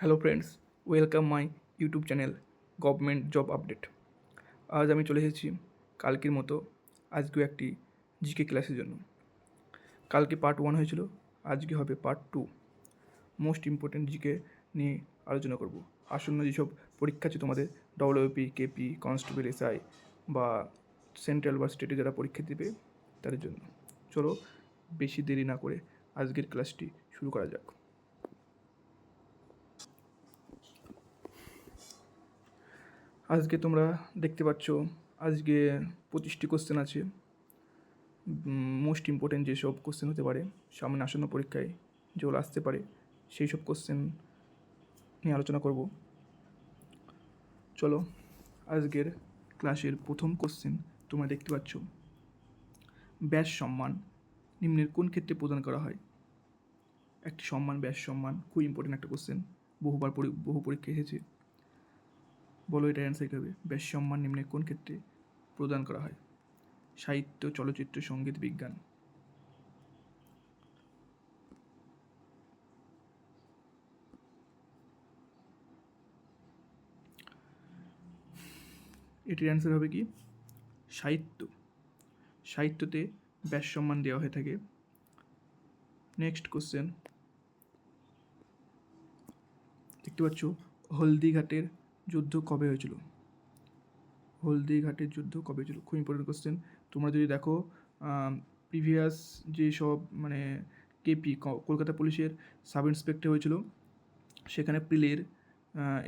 Hello friends, welcome my YouTube channel government job update. আজ আমি চলে এসেছি কালকের মতো আজকেও একটি জিকে ক্লাসের জন্য। কালকে পার্ট 1 হয়েছিল, আজকে হবে পার্ট 2। মোস্ট ইম্পর্ট্যান্ট জিকে নিয়ে আলোচনা করব। আসন্ন যেসব পরীক্ষা আছে তোমাদের, ডব্লিউপি, কেপি, কনস্টেবল, এসআই বা সেন্ট্রাল বা স্টেটে যারা পরীক্ষা দেবে তাদের জন্য। চলো বেশি দেরি না করে আজকের ক্লাসটি শুরু করা যাক। আজকে তোমরা দেখতে পাচ্ছ আজকে 25টি কোশ্চেন আছে। মোস্ট ইম্পর্টেন্ট যেসব কোশ্চেন হতে পারে সামনে আসন্ন পরীক্ষায় যেগুলো আসতে পারে সেই সব কোশ্চেন নিয়ে আলোচনা করব। চলো আজকের ক্লাসের প্রথম কোশ্চেন তোমরা দেখতে পাচ্ছ, ব্যাস সম্মান নিম্নের কোন ক্ষেত্রে প্রদান করা হয়? একটি সম্মান, ব্যাস সম্মান, খুব ইম্পর্টেন্ট একটা কোশ্চেন, বহু পরীক্ষায় এসেছে। বলো এটার অ্যান্সার কী হবে? ব্যাস সম্মান নিম্নের কোন ক্ষেত্রে প্রদান করা হয়? সাহিত্য, চলচ্চিত্র, সঙ্গীত, বিজ্ঞান। এটির অ্যান্সার হবে কি? সাহিত্য। সাহিত্যতে ব্যাস সম্মান দেওয়া হয়ে থাকে। নেক্সট কোশ্চেন দেখতে পাচ্ছ, হলদিঘাটের যুদ্ধ কবে হয়েছিল? হলদিঘাটের যুদ্ধ কবে হয়েছিল? খুব ইম্পর্টেন্ট কোশ্চেন। তোমরা যদি দেখো প্রিভিয়াস যেসব কেপি কলকাতা পুলিশের সাব ইন্সপেক্টর হয়েছিল সেখানে প্রিলের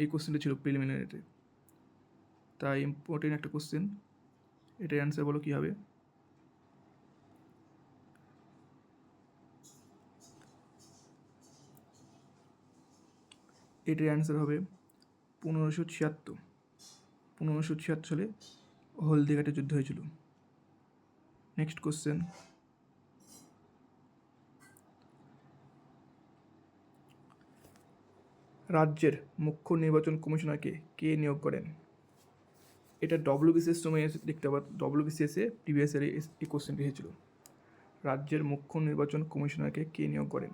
এই কোশ্চেনটা ছিল প্রিলিমিনারিতে, তাই ইম্পর্টেন্ট একটা কোশ্চেন। এটার অ্যান্সার বলো কী হবে? এটার অ্যান্সার হবে 1576। 1576 সালে হলদিঘাটে যুদ্ধ হয়েছিল। নেক্সট কোশ্চেন, রাজ্যের মুখ্য নির্বাচন কমিশনারকে কে নিয়োগ করেন? এটা ডব্লিউবিসিএস সময় দেখতে পাবো, ডব্লিউবিসিএসে প্রিভিয়াস ইয়ারে এই কোশ্চেনটি এসেছিল। রাজ্যের মুখ্য নির্বাচন কমিশনারকে কে নিয়োগ করেন?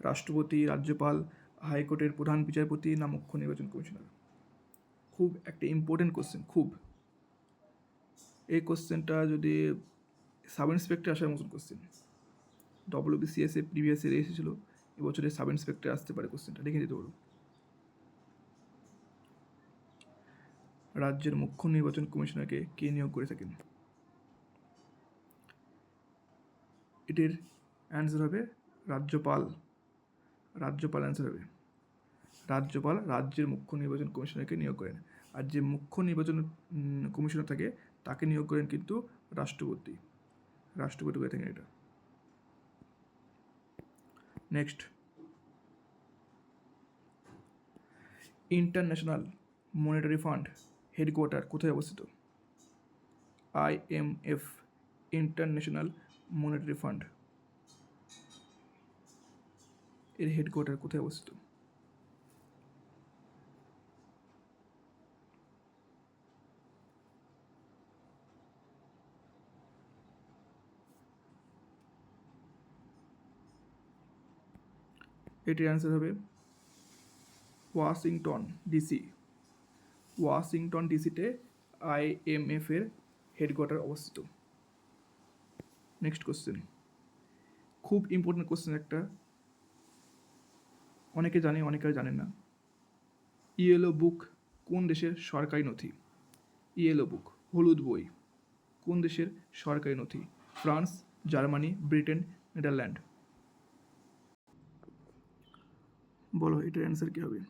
রাষ্ট্রপতি, রাজ্যপাল, হাইকোর্টের প্রধান বিচারপতি না মুখ্য নির্বাচন কমিশনার? খুব একটা ইম্পর্টেন্ট কোশ্চেন, খুব। এই কোশ্চেনটা যদি সাব ইন্সপেক্টর আসার মতন কোশ্চেন, ডব্লিউবিসিএসে প্রিভিয়াস ইয়ারে এসেছিলো, এবছরে সাব ইন্সপেক্টর আসতে পারে কোশ্চেনটা, দেখে দিতে পারো। রাজ্যের মুখ্য নির্বাচন কমিশনারকে কে নিয়োগ করে থাকেন? এটির অ্যান্সার হবে রাজ্যপাল। রাজ্যপাল অ্যান্সার হবে। রাজ্যপাল রাজ্যের মুখ্য নির্বাচন কমিশনারকে নিয়োগ করেন, আর যে মুখ্য নির্বাচন কমিশনার থাকে তাকে নিয়োগ করেন কিন্তু রাষ্ট্রপতি। রাষ্ট্রপতি করে থাকেন এটা। Next, international monetary fund headquarter কোথায় অবস্থিত? IMF, ইন্টারন্যাশনাল মনিটারি ফান্ড, এর হেডকোয়ার্টার কোথায় অবস্থিত? এটির অ্যান্সার হবে ওয়াশিংটন ডিসি। ওয়াশিংটন ডিসিতে IMF এর হেডকোয়ার্টার অবস্থিত। নেক্সট কোশ্চেন, খুব ইম্পর্টেন্ট কোশ্চেন একটা, অনেকে জানে অনেকে জানেন না। ইয়েলো বুক কোন দেশের সরকারি নথি? ইয়েলো বুক, হলুদ বই, কোন দেশের সরকারি নথি? France, Germany, Britain, Netherland. বলো এটার অ্যান্সার কী হবে?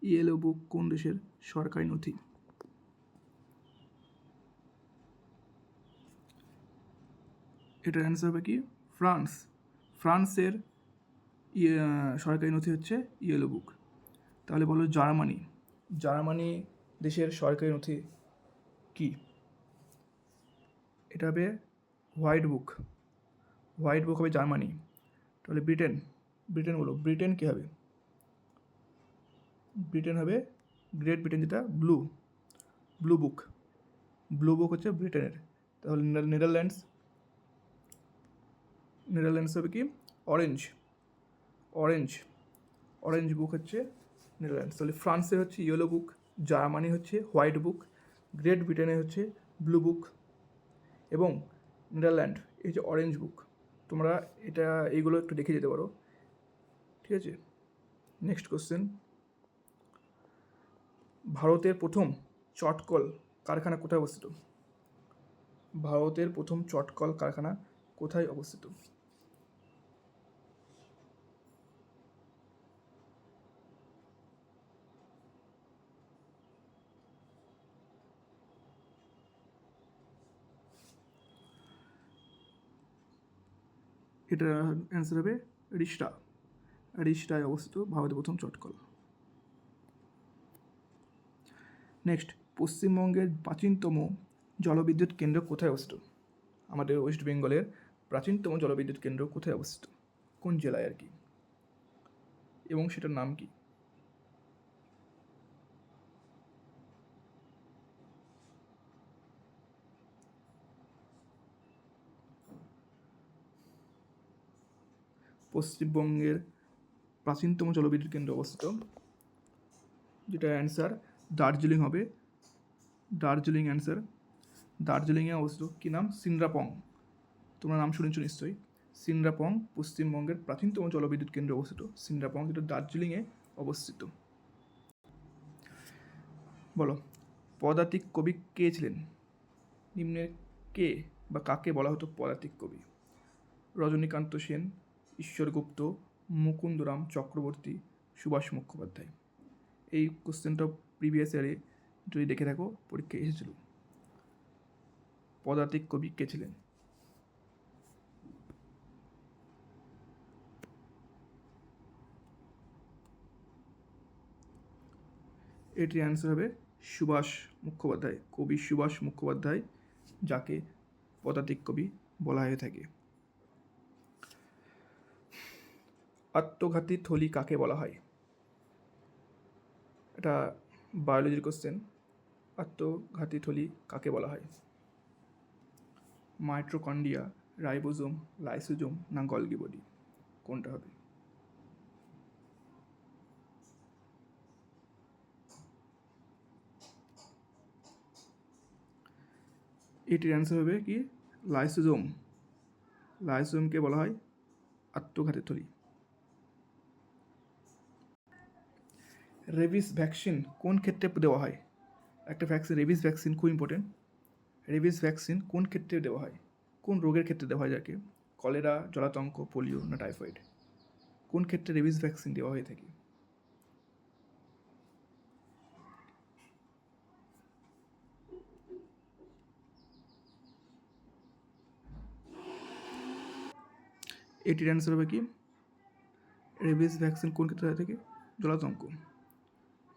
ইয়েলো বুক কোন দেশের সরকারি নথি? এটার অ্যান্সার হবে কি? ফ্রান্স। ফ্রান্সের সরকারি নথি হচ্ছে ইয়েলো বুক। তাহলে বলো জার্মানি, জার্মানি দেশের সরকারি নথি কি? এটা হবে হোয়াইট বুক। হোয়াইট বুক হবে জার্মানি। তাহলে ব্রিটেন, ব্রিটেন বলো, ব্রিটেন কী হবে? ব্রিটেন হবে গ্রেট ব্রিটেন, যেটা blue, blue book. Blue book হচ্ছে ব্রিটেনের। তাহলে নেদারল্যান্ডস, নেদারল্যান্ডস হবে কি? অরেঞ্জ, অরেঞ্জ, অরেঞ্জ বুক হচ্ছে নেদারল্যান্ডস। তাহলে ফ্রান্সের হচ্ছে ইয়েলো বুক, জার্মানি হচ্ছে হোয়াইট বুক, গ্রেট ব্রিটেনের হচ্ছে ব্লু বুক এবং নেদারল্যান্ড এই যে অরেঞ্জ বুক। তোমরা এইগুলো একটু দেখে যেতে পারো, ঠিক আছে। নেক্সট কোশ্চেন, ভারতের প্রথম চটকল কারখানা কোথায় অবস্থিত? ভারতের প্রথম চটকল কারখানা কোথায় অবস্থিত? এটার অ্যান্সার হবে রিষ্টায় অবস্থিত ভারতের প্রথম চটকল। নেক্সট, পশ্চিমবঙ্গের প্রাচীনতম জলবিদ্যুৎ কেন্দ্র কোথায় অবস্থিত? আমাদের ওয়েস্ট বেঙ্গলের প্রাচীনতম জলবিদ্যুৎ কেন্দ্র কোথায় অবস্থিত, কোন জেলায় আর কি, এবং সেটার নাম কি? পশ্চিমবঙ্গের প্রাচীনতম জলবিদ্যুৎ কেন্দ্র অবস্থিত, যেটা অ্যান্সার দার্জিলিং হবে। দার্জিলিং অ্যান্সার। দার্জিলিংয়ে অবস্থিত, কী নাম? সিনরাপং। তোমরা নাম শুনেছ নিশ্চয়ই। সিনরাপং পশ্চিমবঙ্গের প্রাচীনতম জলবিদ্যুৎ কেন্দ্র অবস্থিত সিনরাপং, যেটা দার্জিলিংয়ে অবস্থিত। বলো, পদাতিক কবি কে ছিলেন? নিম্নের কে বা কাকে বলা হতো পদাতিক কবি? রজনীকান্ত সেন, ঈশ্বর গুপ্ত, মুকুন্দরাম চক্রবর্তী, সুভাষ মুখোপাধ্যায়। এই কোশ্চেনটা প্রিভিয়াস ইয়ারে যদি দেখে থাকো পরীক্ষায় এসেছিল। পদাতিক কবি কে ছিলেন? এটির অ্যান্সার হবে সুভাষ মুখোপাধ্যায়, কবি সুভাষ মুখোপাধ্যায়, যাকে পদাতিক কবি বলা হয়ে থাকে। আত্মঘাতী থলি কাকে বলা হয়? এটা বায়োলজির কোশ্চেন। আত্মঘাতী থলি কাকে বলা হয়? মাইটোকন্ড্রিয়া, রাইবোজোম, লাইসোজোম না গলগি বডি, কোনটা হবে? এটির অ্যান্সার হবে কি লাইসোজোম। লাইসোজোমকে বলা হয় আত্মঘাতী থলি। রেবিস ভ্যাকসিন কোন ক্ষেত্রে দেওয়া হয়? একটা ভ্যাকসিন, রেবিস ভ্যাকসিন খুব ইম্পর্টেন্ট। রেবিস ভ্যাকসিন কোন ক্ষেত্রে দেওয়া হয়, কোন রোগের ক্ষেত্রে দেওয়া হয়? যাকে কলেরা, জলাতঙ্ক, পোলিও না টাইফয়েড, কোন ক্ষেত্রে রেবিস ভ্যাকসিন দেওয়া হয়ে থাকে? এটির অ্যান্সার হবে কি রেবিস ভ্যাকসিন কোন ক্ষেত্রে হয়ে থাকে? জলাতঙ্ক।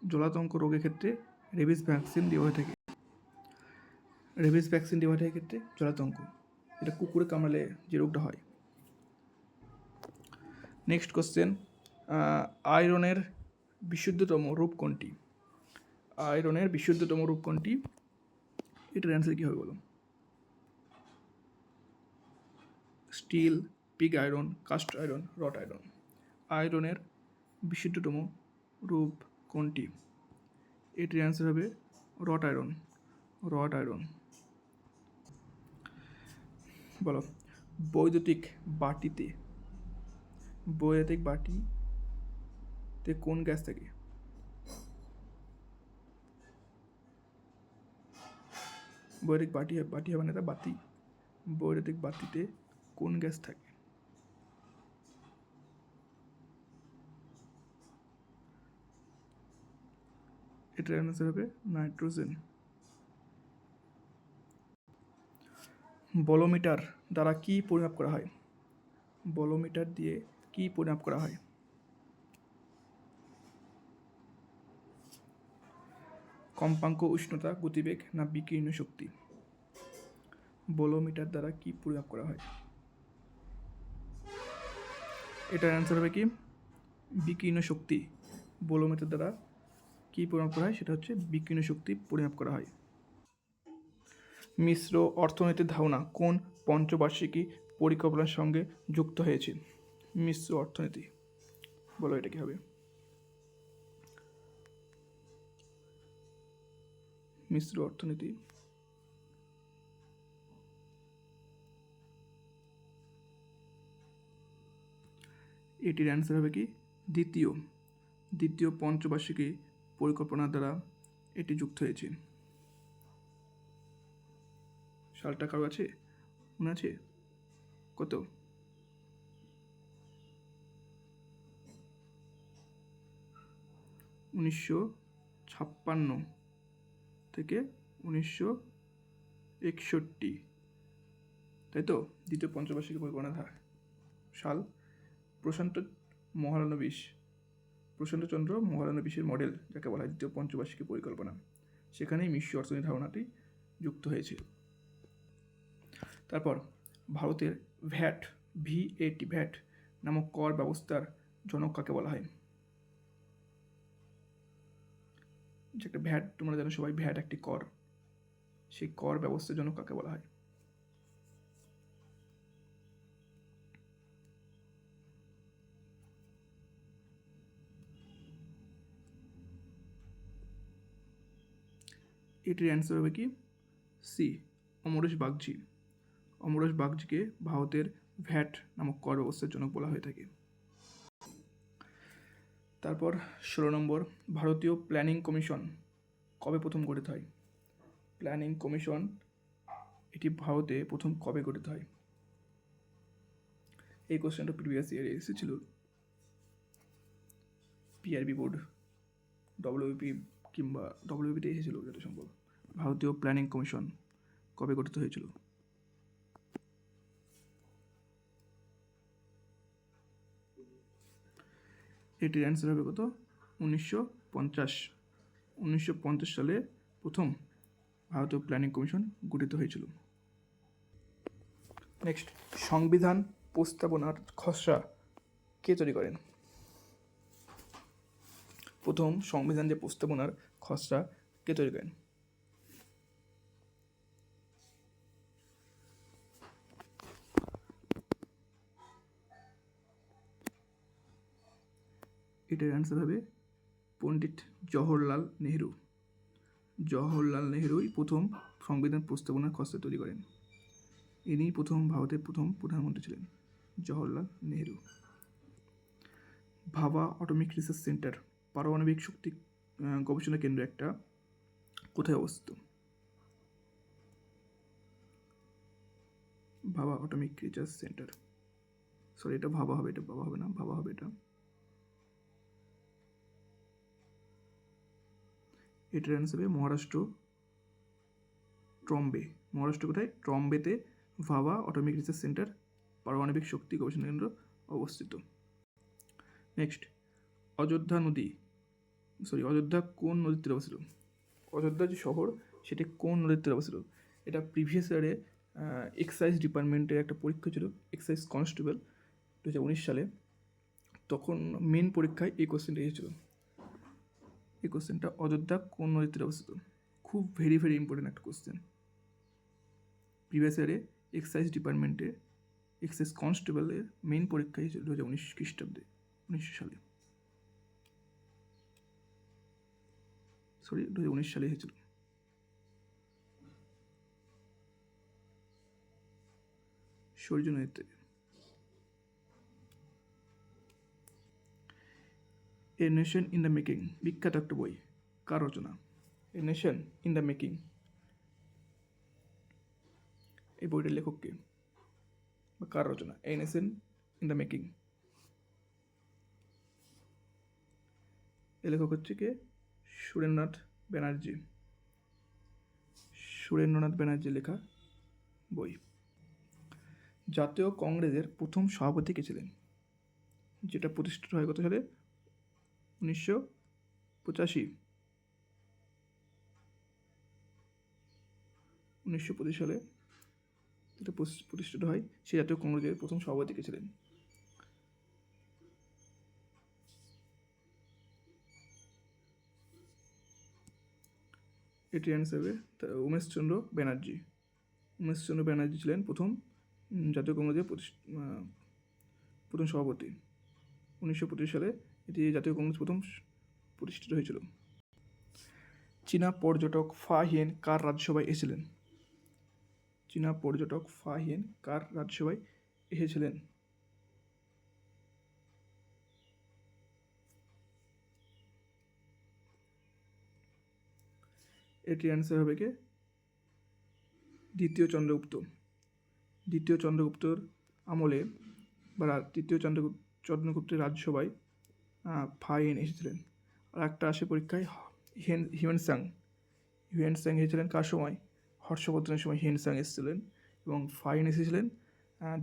জলাতঙ্ক রোগের ক্ষেত্রে রেবিস ভ্যাকসিন দেওয়া হয়ে থাকে। রেবিস ভ্যাকসিন দেওয়া হয়ে থাকে ক্ষেত্রে জলাতঙ্ক, এটা কুকুরে কামড়ালে যে রোগটা হয়। নেক্সট কোশ্চেন, আয়রনের বিশুদ্ধতম রূপ কোনটি? আয়রনের বিশুদ্ধতম রূপ কোনটি? এটার অ্যান্সার কী হবে বলো? Steel, pig iron, cast iron, wrought iron. আয়রনের বিশুদ্ধতম রূপ কোনটি? এটির অ্যান্সার হবে রট আয়রন। Wrought iron. বলো, বৈদ্যুতিক বাটিতে কোন গ্যাস থাকে? বৈদ্যুতিক বাটি হবে না, এটা বাতি। বৈদ্যুতিক বাতিতে কোন গ্যাস থাকে? এটার অ্যান্সার হবে নাইট্রোজেন। বলোমিটার দ্বারা কি পরিমাপ করা হয়? বলোমিটার দিয়ে কি পরিমাপ করা হয়? কম্পাঙ্ক, উষ্ণতা, গতিবেগ না বিকীর্ণ শক্তি? বলোমিটার দ্বারা কি পরিমাপ করা হয়? এটার অ্যান্সার হবে কি বিকীর্ণ শক্তি। বলোমিটার দ্বারা কি পরিমাপ করা হয়? সেটা হচ্ছে বিকীর্ণ শক্তি পরিমাপ করা হয়। মিশ্র অর্থনীতির ধারণা কোন পঞ্চবার্ষিকী পরিকল্পনার সঙ্গে যুক্ত হয়েছে? মিশ্র অর্থনীতি, বলো এটা কী হবে? মিশ্র অর্থনীতি। এটির অ্যান্সার হবে কি দ্বিতীয় পঞ্চবার্ষিকী পরিকল্পনার দ্বারা এটি যুক্ত হয়েছে। সালটা কারো আছে মনে আছে? কত? 1956 থেকে 1961, তাই তো? দ্বিতীয় পঞ্চবার্ষিকী পরিকল্পনা সাল। প্রশান্তচন্দ্র মহালানবিশের মডেল, যাকে বলা হয় দ্বিতীয় পঞ্চবার্ষিকী পরিকল্পনা, সেখানেই মিশ্র অর্থনীতি ধারণাটি যুক্ত হয়েছে। তারপর ভারতের ভ্যাট নামক কর ব্যবস্থার জনক কাকে বলা হয়? যে একটা ভ্যাট, তোমরা জানো সবাই, ভ্যাট একটি কর, সেই কর ব্যবস্থার জনক কাকে বলা হয়? এটির অ্যান্সার হবে কি সি, অমরেশ বাগচিকে ভারতের ভ্যাট নামক কর ব্যবস্থার জনক বলা হয়ে থাকে। তারপর 16 নম্বর, ভারতীয় প্ল্যানিং কমিশন কবে প্রথম গঠিত হয়? প্ল্যানিং কমিশন এটি ভারতে প্রথম কবে গঠিত হয়? এই কোশ্চেনটা প্রিভিয়াস ইয়ারে এসেছিল, পিআরবি বোর্ড, ডব্লিউপি কিংবা ডব্লিউপিতে এসেছিল যত সম্ভব। ভারতীয় প্ল্যানিং কমিশন কবে গঠিত হয়েছিল? এটির অ্যান্সার হবে কত? 1950 সালে প্রথম ভারতীয় প্ল্যানিং কমিশন গঠিত হয়েছিল। নেক্সট, সংবিধান প্রস্তাবনার খসড়া কে তৈরি করেন? প্রথম সংবিধান যে প্রস্তাবনার খসড়া কে তৈরি করেন? এটার অ্যান্সার হবে পণ্ডিত জওহরলাল নেহরুই প্রথম সংবিধান প্রস্তাবনার খসড়া তৈরি করেন। ইনি প্রথম ভারতের প্রথম প্রধানমন্ত্রী ছিলেন, জওহরলাল নেহরু। ভাবা অ্যাটমিক রিসার্চ সেন্টার, পারমাণবিক শক্তি গবেষণা কেন্দ্র একটা কোথায় অবস্থিত? ভাবা অ্যাটমিক রিসার্চ সেন্টার, সরি এটা ভাবা হবে, এটা ভাবা হবে না, ভাবা হবে এটা। এটার অ্যান্সার হবে মহারাষ্ট্র কোথায়? ট্রম্বেতে ভাবা অ্যাটমিক রিসার্চ সেন্টার, পারমাণবিক শক্তি গবেষণা কেন্দ্র অবস্থিত। নেক্সট, অযোধ্যা কোন নদীর তীরে অবস্থিত? অযোধ্যা যে শহর, সেটি কোন নদীর তীরে অবস্থিত? এটা প্রিভিয়াস ইয়ারে এক্সাইজ ডিপার্টমেন্টের একটা পরীক্ষা ছিল, এক্সাইজ কনস্টেবল 2019 সালে, তখন মেন পরীক্ষায় এই কোশ্চেনটা এসেছিল। এই কোশ্চেনটা অযোধ্যা কোন নদীর তীরে অবস্থিত, খুব ভেরি ইম্পর্টেন্ট একটা কোশ্চেন। প্রিভিয়াস ইয়ারে এক্সাইজ ডিপার্টমেন্টে এক্সাইজ কনস্টেবলের মেন পরীক্ষা হয়েছিল 2019 খ্রিস্টাব্দে, 1900 সালে, 2019 সালে হয়েছিল। সূর্য নদীতে। A nation in the making বিখ্যাত একটা বই, কার রচনা? A nation in the making, এই বইটার লেখক কে বা কার রচনা? A nation in the making, এ লেখক হচ্ছে কে? সুরেন্দ্রনাথ ব্যানার্জি লেখা বই। জাতীয় কংগ্রেসের প্রথম সভাপতি কে ছিলেন, যেটা প্রতিষ্ঠিত হয় কত সালে? 1925 সালে যেটা প্রতিষ্ঠিত হয়, সে জাতীয় কংগ্রেসের প্রথম সভাপতি কে ছিলেন? এটির অ্যান্সার হবে উমেশচন্দ্র ব্যানার্জি ছিলেন প্রথম জাতীয় কংগ্রেসের প্রথম সভাপতি। 1925 সালে এটি জাতীয় কংগ্রেস প্রথম প্রতিষ্ঠিত হয়েছিল। চীনা পর্যটক ফা হিয়েন কার রাজ্যসভায় এসেছিলেন? চীনা পর্যটক ফা হিয়েন কার রাজ্যসভায় এসেছিলেন? এটির অ্যান্সার হবে কি দ্বিতীয় চন্দ্রগুপ্ত। দ্বিতীয় চন্দ্রগুপ্তর আমলে বা তৃতীয় চন্দ্রগুপ্তের রাজ্যসভায় ফা হিয়েন এসেছিলেন। আর একটা আসে পরীক্ষায় হিউয়েন সাং এসেছিলেন কার সময়? হর্ষবর্ধনের সময় হিউয়েন সাং এসেছিলেন এবং ফা হিয়েন এসেছিলেন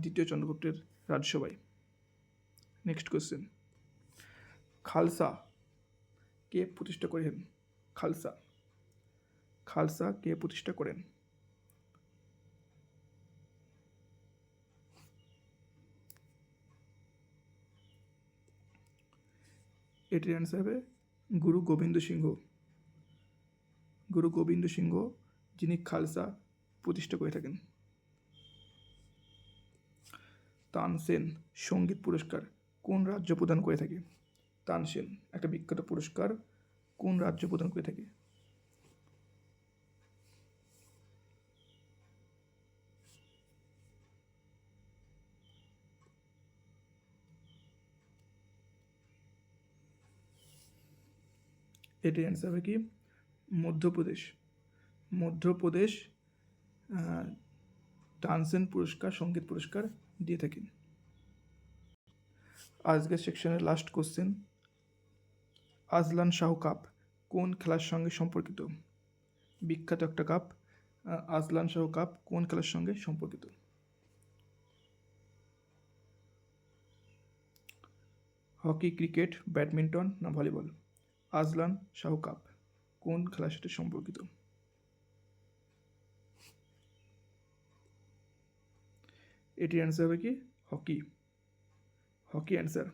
দ্বিতীয় চন্দ্রগুপ্তের রাজ্যসভায়। নেক্সট কোয়েশ্চেন, খালসা কে প্রতিষ্ঠা করেন? খালসা কে প্রতিষ্ঠা করেন? এটির অ্যান্সার হবে গুরু গোবিন্দ সিংহ। গুরু গোবিন্দ সিংহ যিনি খালসা প্রতিষ্ঠা করে থাকেন। তানসেন সঙ্গীত পুরস্কার কোন রাজ্য প্রদান করে থাকে? তানসেন একটা বিখ্যাত পুরস্কার কোন রাজ্য প্রদান করে থাকে? এটির অ্যান্সার হবে কি মধ্যপ্রদেশ। মধ্যপ্রদেশ তানসেন পুরস্কার সঙ্গীত পুরস্কার দিয়ে থাকেন। আজকের সেকশনের last question, Azlan Shah cup কোন খেলার সঙ্গে সম্পর্কিত? বিখ্যাত একটা কাপ, আজলান শাহ কাপ কোন খেলার সঙ্গে সম্পর্কিত? হকি, ক্রিকেট, ব্যাডমিন্টন না ভলিবল? আজলান শাহ কাপ কোন খেলার সাথে সম্পর্কিত? এটির অ্যান্সার হবে কি hockey. Hockey answer.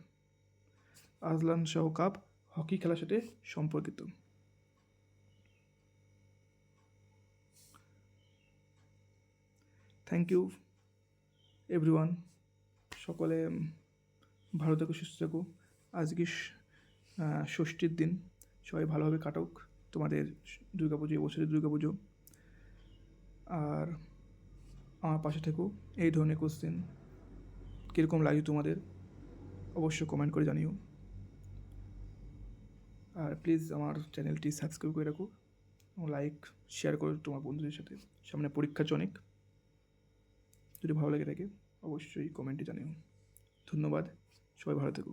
Azlan Shah cup hockey খেলার সাথে সম্পর্কিত। Thank you everyone. সকলে ভালো থেকো, সুস্থ থেকো। আজকে ষষ্ঠীর দিন, সবাই ভালোভাবে কাটুক তোমাদের দুর্গাপুজো, এবছরের দুর্গাপুজো। আর আমার পাশে থেকো। এই ধরনের কোশ্চেন কীরকম লাগে তোমাদের অবশ্যই কমেন্ট করে জানিও। আর প্লিজ আমার চ্যানেলটি সাবস্ক্রাইব করে রাখো এবং লাইক শেয়ার করো তোমার বন্ধুদের সাথে। সামনে পরীক্ষা আছে অনেক, যদি ভালো লেগে থাকে অবশ্যই কমেন্টে জানিও। ধন্যবাদ, সবাই ভালো থেকো।